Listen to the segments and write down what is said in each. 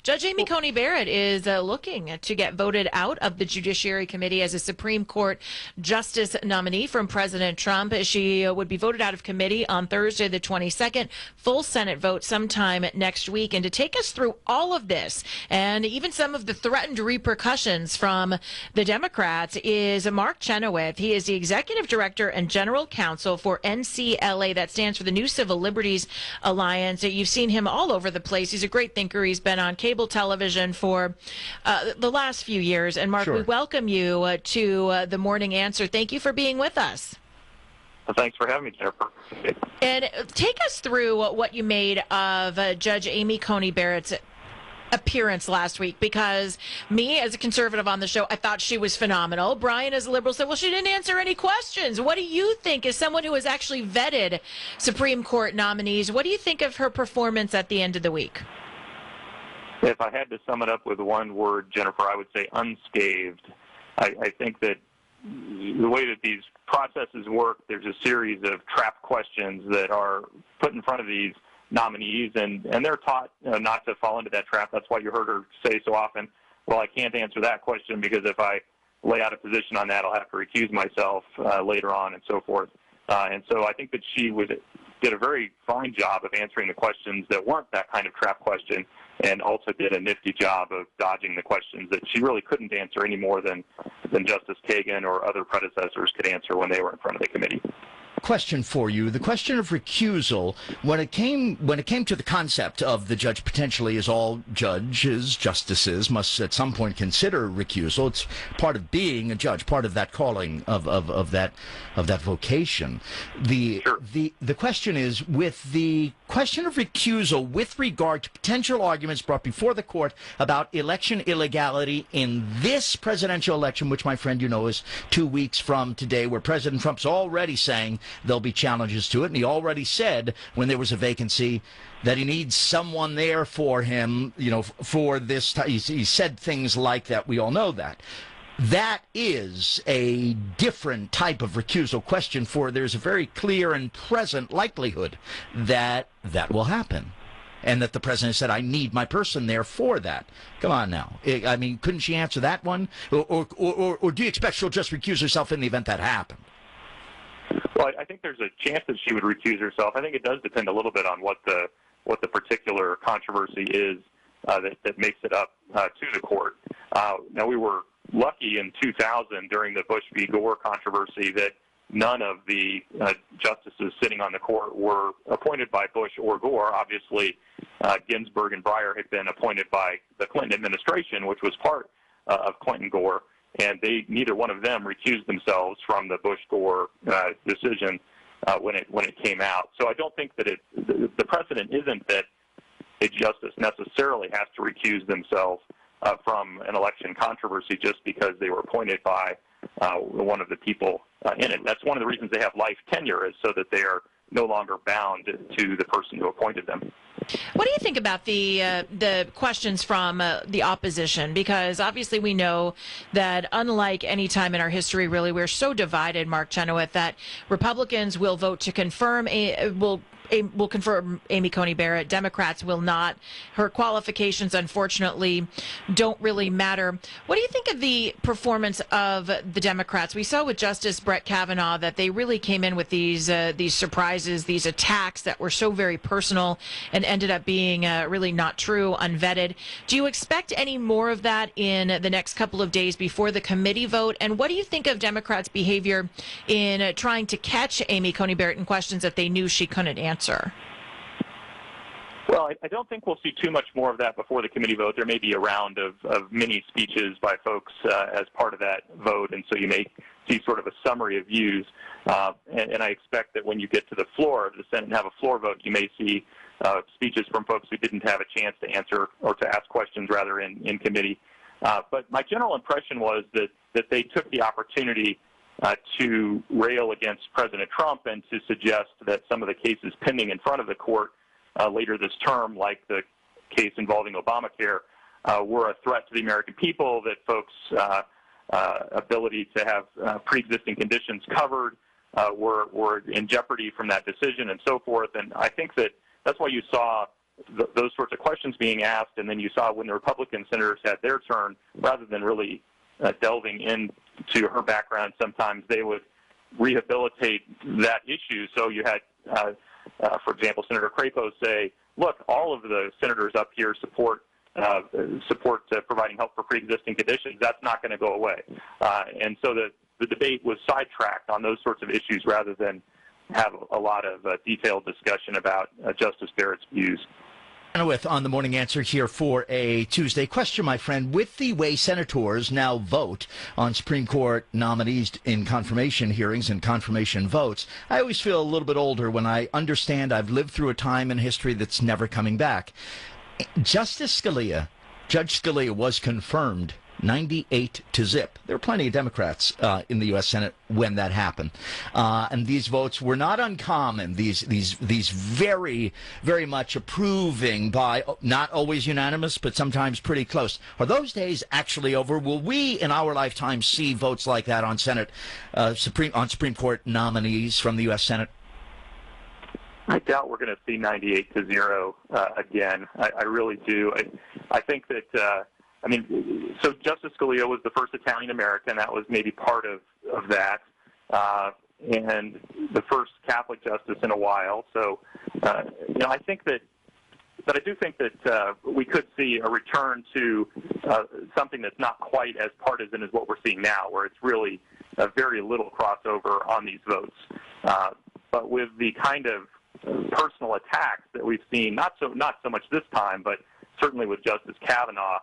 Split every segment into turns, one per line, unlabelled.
Judge Amy Coney Barrett is looking to get voted out of the Judiciary Committee as a Supreme Court Justice nominee from President Trump. She would be voted out of committee on Thursday, the 22nd, full Senate vote sometime next week. And to take us through all of this and even some of the threatened repercussions from the Democrats is Mark Chenoweth. He is the Executive Director and General Counsel for NCLA. That stands for the New Civil Liberties Alliance. You've seen him all over the place. He's a great thinker. He's been on cable television for the last few years. And Mark, we welcome you to the Morning Answer. Thank you for being with us.
Well, thanks for having me, Jennifer.
And take us through what you made of Judge Amy Coney Barrett's appearance last week, because me, as a conservative on the show, I thought she was phenomenal. Brian, as a liberal, said, well, she didn't answer any questions. What do you think, as someone who has actually vetted Supreme Court nominees, what do you think of her performance at the end of the week?
If I had to sum it up with one word, Jennifer, I would say unscathed. I think that the way that these processes work, there's a series of trap questions that are put in front of these nominees, and they're taught not to fall into that trap. That's why you heard her say so often, well, I can't answer that question because if I lay out a position on that, I'll have to recuse myself later on and so forth. And so I think that she did a very fine job of answering the questions that weren't that kind of trap question, and also did a nifty job of dodging the questions that she really couldn't answer any more than Justice Kagan or other predecessors could answer when they were in front of the committee.
Question for you: the question of recusal, when it came to the concept of the judge potentially, as all justices must at some point consider recusal. It's part of being a judge, part of that calling of that vocation. The question is, with the question of recusal with regard to potential arguments brought before the court about election illegality in this presidential election, which, my friend, you know, is 2 weeks from today, where President Trump's already saying there'll be challenges to it, and he already said when there was a vacancy that he needs someone there for him, you know, for this. He said things like that. We all know that. That is a different type of recusal question, for there's a very clear and present likelihood that that will happen, and that the president said, I need my person there for that. Come on now. I mean, couldn't she answer that one? Or do you expect she'll just recuse herself in the event that happened?
Well, I think there's a chance that she would recuse herself. I think it does depend a little bit on what the particular controversy is that makes it up to the court. Now, we were lucky in 2000 during the Bush v. Gore controversy that none of the justices sitting on the court were appointed by Bush or Gore. Obviously, Ginsburg and Breyer had been appointed by the Clinton administration, which was part of Clinton-Gore, and neither one of them recused themselves from the Bush-Gore decision when it came out. So I don't think that the precedent isn't that a justice necessarily has to recuse themselves from an election controversy just because they were appointed by one of the people in it. That's one of the reasons they have life tenure, is so that they are no longer bound to the person who appointed them.
What do you think about the questions from the opposition? Because obviously we know that unlike any time in our history, really, we're so divided, Mark Chenoweth, that Republicans will vote to confirm will confirm Amy Coney Barrett. Democrats will not. Her qualifications, unfortunately, don't really matter. What do you think of the performance of the Democrats? We saw with Justice Brett Kavanaugh that they really came in with these surprises, these attacks that were so very personal and ended up being really not true, unvetted. Do you expect any more of that in the next couple of days before the committee vote? And what do you think of Democrats' behavior in trying to catch Amy Coney Barrett in questions that they knew she couldn't answer?
Well, I don't think we'll see too much more of that before the committee vote. There may be a round of mini speeches by folks as part of that vote, and so you may see sort of a summary of views. And I expect that when you get to the floor of the Senate and have a floor vote, you may see speeches from folks who didn't have a chance to answer or to ask questions, rather, in committee. But my general impression was that they took the opportunity to rail against President Trump and to suggest that some of the cases pending in front of the court later this term, like the case involving Obamacare, were a threat to the American people, that folks' ability to have pre-existing conditions covered were in jeopardy from that decision and so forth. And I think that's why you saw those sorts of questions being asked, and then you saw when the Republican senators had their turn, rather than really delving into her background, sometimes they would rehabilitate that issue. So you had, for example, Senator Crapo say, look, all of the senators up here support providing help for pre-existing conditions. That's not going to go away. And so the debate was sidetracked on those sorts of issues rather than have a lot of detailed discussion about Justice Barrett's views.
Chenoweth on the Morning Answer here for a Tuesday question, my friend. With the way senators now vote on Supreme Court nominees in confirmation hearings and confirmation votes, I always feel a little bit older when I understand I've lived through a time in history that's never coming back. Judge Scalia was confirmed 98-0. There were plenty of Democrats in the U.S. Senate when that happened, and these votes were not uncommon. These very, very much approving by, not always unanimous, but sometimes pretty close. Are those days actually over? Will we, in our lifetime, see votes like that on Supreme Court nominees from the U.S. Senate?
I doubt we're going to see 98-0 again. I really do. I think that. So Justice Scalia was the first Italian-American. That was maybe part of that, and the first Catholic justice in a while. So, I think that, but I do think that we could see a return to something that's not quite as partisan as what we're seeing now, where it's really very little crossover on these votes. But with the kind of personal attacks that we've seen, not so much this time, but certainly with Justice Kavanaugh,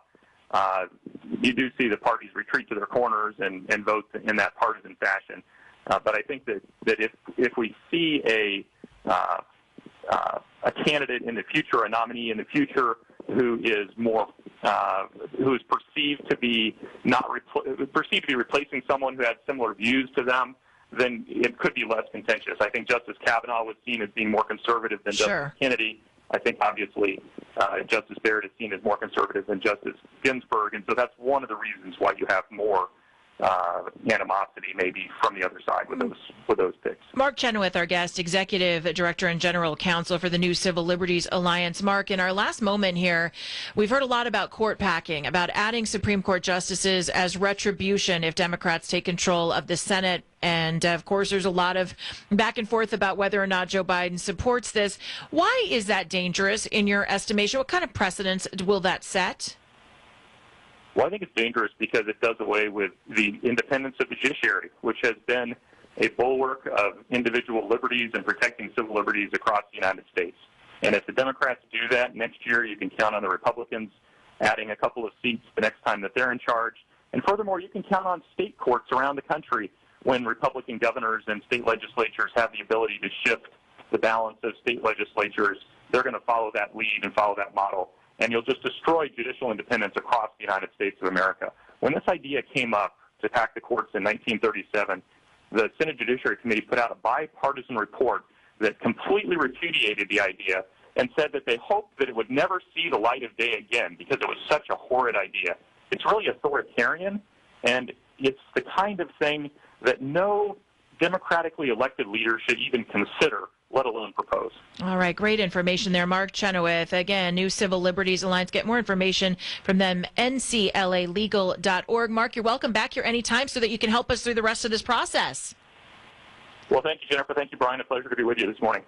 you do see the parties retreat to their corners and vote in that partisan fashion. But I think that if we see a candidate in the future, a nominee in the future, who is perceived to be replacing someone who had similar views to them, then it could be less contentious. I think Justice Kavanaugh was seen as being more conservative than Justice Kennedy. I think, obviously, Justice Barrett is seen as more conservative than Justice Ginsburg, and so that's one of the reasons why you have more animosity maybe from the other side with those picks.
Mark Chenoweth, our guest, Executive Director and General Counsel for the New Civil Liberties Alliance. Mark, in our last moment here, we've heard a lot about court packing, about adding Supreme Court justices as retribution if Democrats take control of the Senate. And, of course, there's a lot of back and forth about whether or not Joe Biden supports this. Why is that dangerous in your estimation? What kind of precedents will that set?
Well, I think it's dangerous because it does away with the independence of the judiciary, which has been a bulwark of individual liberties and protecting civil liberties across the United States. And if the Democrats do that next year, you can count on the Republicans adding a couple of seats the next time that they're in charge. And furthermore, you can count on state courts around the country when Republican governors and state legislatures have the ability to shift the balance of state legislatures. They're going to follow that lead and follow that model. And you'll just destroy judicial independence across the United States of America. When this idea came up to pack the courts in 1937, the Senate Judiciary Committee put out a bipartisan report that completely repudiated the idea and said that they hoped that it would never see the light of day again because it was such a horrid idea. It's really authoritarian, and it's the kind of thing that no democratically elected leader should even consider, let alone propose.
All right, great information there. Mark Chenoweth, again, New Civil Liberties Alliance. Get more information from them, nclalegal.org. Mark, you're welcome back here anytime so that you can help us through the rest of this process.
Well, thank you, Jennifer. Thank you, Brian. A pleasure to be with you this morning.